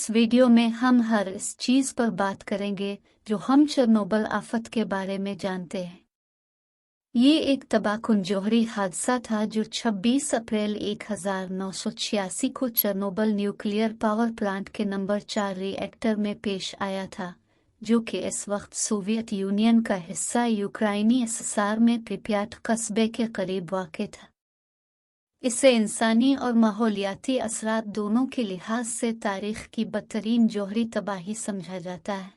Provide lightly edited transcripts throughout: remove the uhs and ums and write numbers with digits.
इस वीडियो में हम हर इस चीज़ पर बात करेंगे जो हम चेरनोबिल आफत के बारे में जानते हैं। ये एक तबाहकुन जौहरी हादसा था जो 26 अप्रैल 1986 को चेरनोबिल न्यूक्लियर पावर प्लांट के नंबर 4 रिएक्टर में पेश आया था, जो कि इस वक्त सोवियत यूनियन का हिस्सा यूक्राइनी एसएसआर में प्रिप्याट कस्बे के करीब वाक़ था। इससे इंसानी और माहौलियाती असरात दोनों के लिहाज से तारीख की बदतरीन जौहरी तबाही समझा जाता है।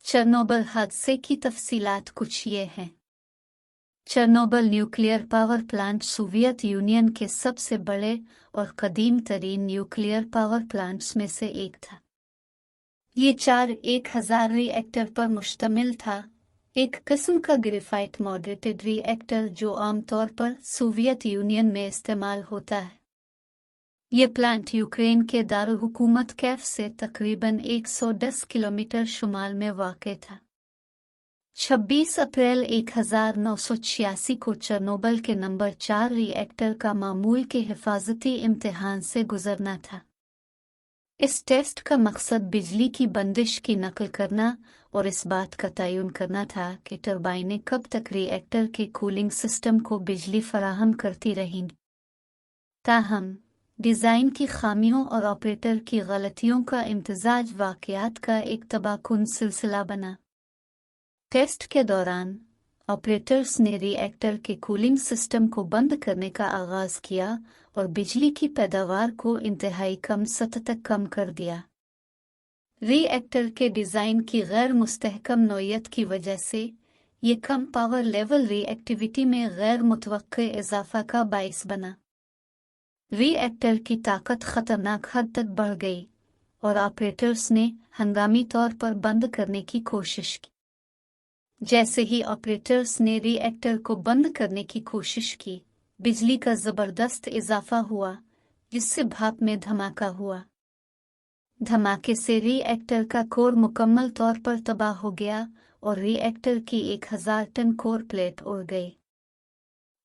चेरनोबिल हादसे की तफसीलात कुछ ये हैं। Chernobyl nuclear power plant Soviet union के सबसे बड़े और कदीम तरीन न्यूक्लियर पावर प्लांट्स में से एक था। ये 1000 रिएक्टर पर मुश्तमिल था, एक किस्म का ग्रेफाइट मॉडरेटेड रिएक्टर जो आमतौर पर सोवियत यूनियन में इस्तेमाल होता है। ये प्लांट यूक्रेन के दारुल हुकूमत कैफ से तकरीबन 110 किलोमीटर शुमाल में वाक़ था। 26 अप्रैल 1986 को चेरनोबिल के नंबर 4 रिएक्टर का मामूल के हिफाजती इम्तिहान से गुजरना था। इस टेस्ट का मकसद बिजली की बंदिश की नकल करना और इस बात का तयन करना था कि टरबाइनें कब तक रिएक्टर के कूलिंग सिस्टम को बिजली फराहम करती रहेंगी। ताहम डिज़ाइन की खामियों और ऑपरेटर की गलतियों का इम्तिजाज वाक़यात का एक तबाहकुन सिलसिला बना। टेस्ट के दौरान ऑपरेटर्स ने रिएक्टर के कूलिंग सिस्टम को बंद करने का आगाज़ किया और बिजली की पैदावार को इंतहाई कम सतह तक कम कर दिया। रिएक्टर के डिज़ाइन की गैर मुस्तहकम नौयत की वजह से ये कम पावर लेवल रिएक्टिविटी में गैर मुतवक्के इजाफा का बाइस बना। रिएक्टर की ताकत ख़तरनाक हद तक बढ़ गई और ऑपरेटर्स ने हंगामी तौर पर बंद करने की कोशिश की। जैसे ही ऑपरेटर्स ने रिएक्टर को बंद करने की कोशिश की, बिजली का ज़बरदस्त इजाफा हुआ, जिससे भाप में धमाका हुआ। धमाके से रिएक्टर का कोर मुकम्मल तौर पर तबाह हो गया और रिएक्टर की 1000 टन कोर प्लेट उड़ गई।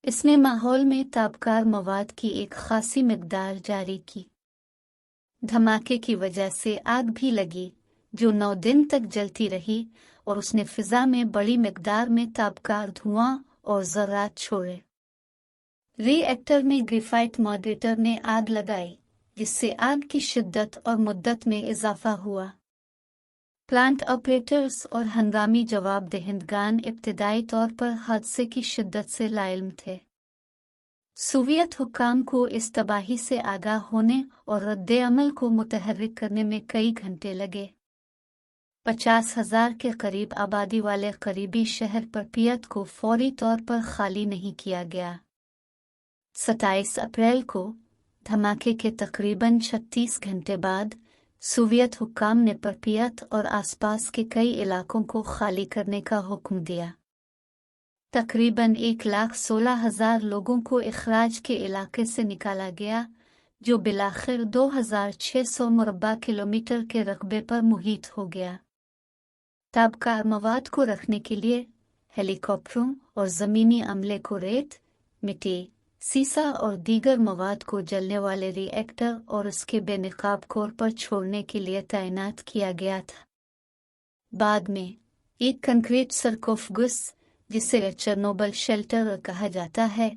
इसने माहौल में ताबकार मवाद की एक खासी मिकदार जारी की। धमाके की वजह से आग भी लगी, जो 9 दिन तक जलती रही और उसने फिजा में बड़ी मिकदार में ताबकार धुआं और ज़र्रात छोड़े। रिएक्टर में ग्रेफाइट मॉडरेटर ने आग लगाई, जिससे आग की शिद्दत और मुद्दत में इजाफा हुआ। प्लांट ऑपरेटर्स और हंगामी जवाबदेहिंदगान इब्तिदाई तौर पर हादसे की शिद्दत से लाइल्म थे। सोवियत हुक्काम को इस तबाही से आगाह होने और रद्द-ए-अमल को मुतहर्रिक करने में कई घंटे लगे। 50,000 के करीब आबादी वाले करीबी शहर प्रपियात को फौरी तौर पर खाली नहीं किया गया। 27 अप्रैल को धमाके के तकरीबन 36 घंटे बाद सोवियत हुक्काम ने प्रपियात और आसपास के कई इलाकों को खाली करने का हुक्म दिया। तकरीबन 1,16,000 लोगों को इखराज के इलाके से निकाला गया, जो बिलाखिर 2,600 मुरब्बा किलोमीटर के रकबे पर मुहित हो गया। ताबकार मवाद को रखने के लिए हेलीकॉप्टरों और ज़मीनी अमले को रेत, मिट्टी, सीसा और दीगर मवाद को जलने वाले रिएक्टर और उसके बेनकाब कोर पर छोड़ने के लिए तैनात किया गया था। बाद में एक कंक्रीट सरकोफगस, जिसे चेरनोबिल शेल्टर कहा जाता है,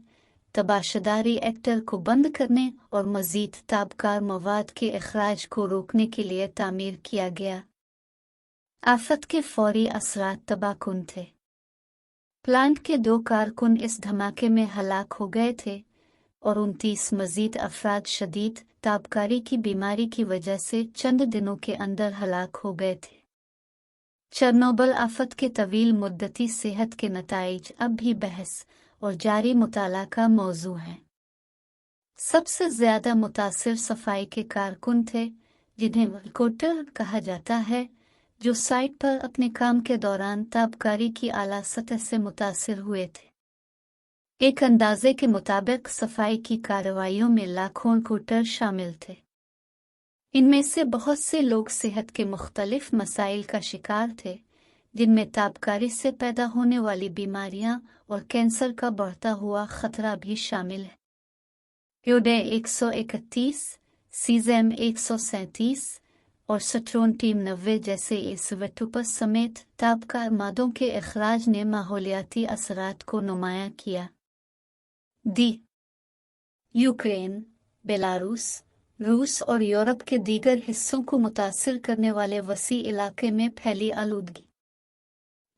तबाहशुदा रिएक्टर को बंद करने और मज़ीद ताबकार मवाद के इखराज को रोकने के लिए तामीर किया गया। आफत के फौरी असरात तबाहकुन थे। प्लांट के 2 कारकुन इस धमाके में हलाक हो गए थे और 29 मजीद अफराद शदीद ताबकारी की बीमारी की वजह से चंद दिनों के अंदर हलाक हो गए थे। चेरनोबिल आफत के तवील मुद्दती सेहत के नताइज अब भी बहस और जारी मुताला का मौजू है। सबसे ज़्यादा मुतासिर सफाई के कारकुन थे, जिन्हें वर्कोटर कहा जाता है, जो साइट पर अपने काम के दौरान ताबकारी की आला सतह से मुतासिर हुए थे। एक अंदाजे के मुताबिक सफाई की कार्रवाइयों में लाखों कोटर शामिल थे। इनमें से बहुत से लोग सेहत के मुख्तलिफ मसाइल का शिकार थे, जिनमें ताबकारी से पैदा होने वाली बीमारियां और कैंसर का बढ़ता हुआ खतरा भी शामिल है। योडे 131, सीज़ेम 137, और स्ट्रोंटियम 90 जैसे इसोटोप्स समेत ताबकार मादों के अखराज ने माहौलियाती असरात को नुमायां किया। दी यूक्रेन, बेलारूस, रूस और यूरोप के दीगर हिस्सों को मुतासिर करने वाले वसी इलाके में फैली आलूदगी।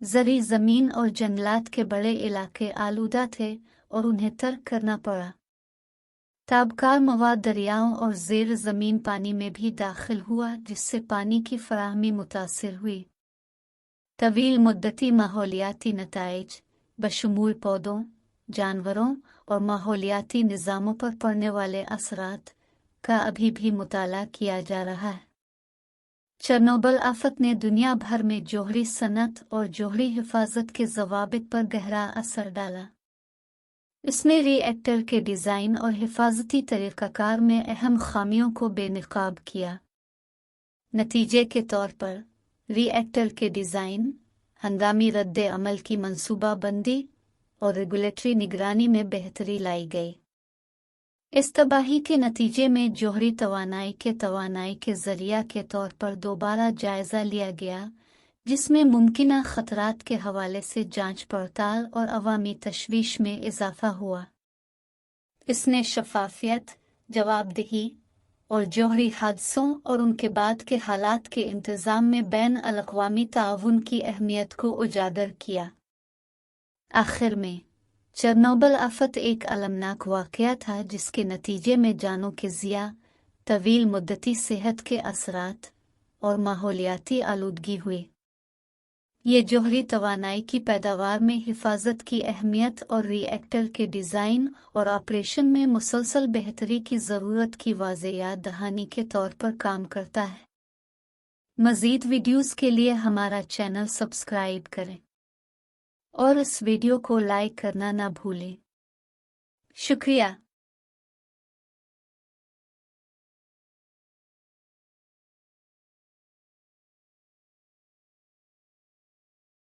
ज़री ज़मीन और जंगलात के बड़े इलाके आलूदा थे और उन्हें तर्क करना पड़ा। ताबकार मवाद दरियाओं और ज़ेर ज़मीन पानी में भी दाखिल हुआ, जिससे पानी की फराहमी मुतासिर हुई। तवील मुद्दती माहौलियाती नताइज बशमूल पौधों, जानवरों और माहौलियाती निज़ामों पर पड़ने वाले असरात का अभी भी मुताला किया जा रहा है। चेरनोबिल आफत ने दुनिया भर में जोहरी सनत और जोहरी हिफाजत के ज़वाबित पर गहरा असर डाला। इसने रिएक्टर के डिज़ाइन और हिफाजती तरीक़ाकार में अहम खामियों को बेनकाब किया। नतीजे के तौर पर रिएक्टर के डिज़ाइन, हंगामी रद्द अमल की मंसूबाबंदी और रेगुलेटरी निगरानी में बेहतरी लाई गई। इस तबाही के नतीजे में जोहरी तवानाई के ज़रिया के तौर पर दोबारा जायज़ा लिया गया, जिसमें मुमकिना ख़तरात के हवाले से जांच पड़ताल और अवामी तशवीश में इजाफ़ा हुआ। इसने शफ़ाफ़ियत, जवाबदेही और जोहरी हादसों और उनके बाद के हालात के इंतज़ाम में बैन अल-अक़वामी ताउन की अहमियत को उजागर किया। आखिर में चेरनोबिल आफत एक अलमनाक वाक़या था, जिसके नतीजे में जानों के ज़िया, तवील मुद्दती सेहत के असरात और माहौलियाती आलूदगी हुई। ये जोहरी तवानाई की पैदावार में हिफाजत की अहमियत और रिएक्टर के डिज़ाइन और ऑपरेशन में मुसलसल बेहतरी की ज़रूरत की वाज़ेह याद दहानी के तौर पर काम करता है। मज़ीद वीडियोज़ के लिए हमारा चैनल सब्सक्राइब करें और इस वीडियो को लाइक करना ना भूलें। शुक्रिया।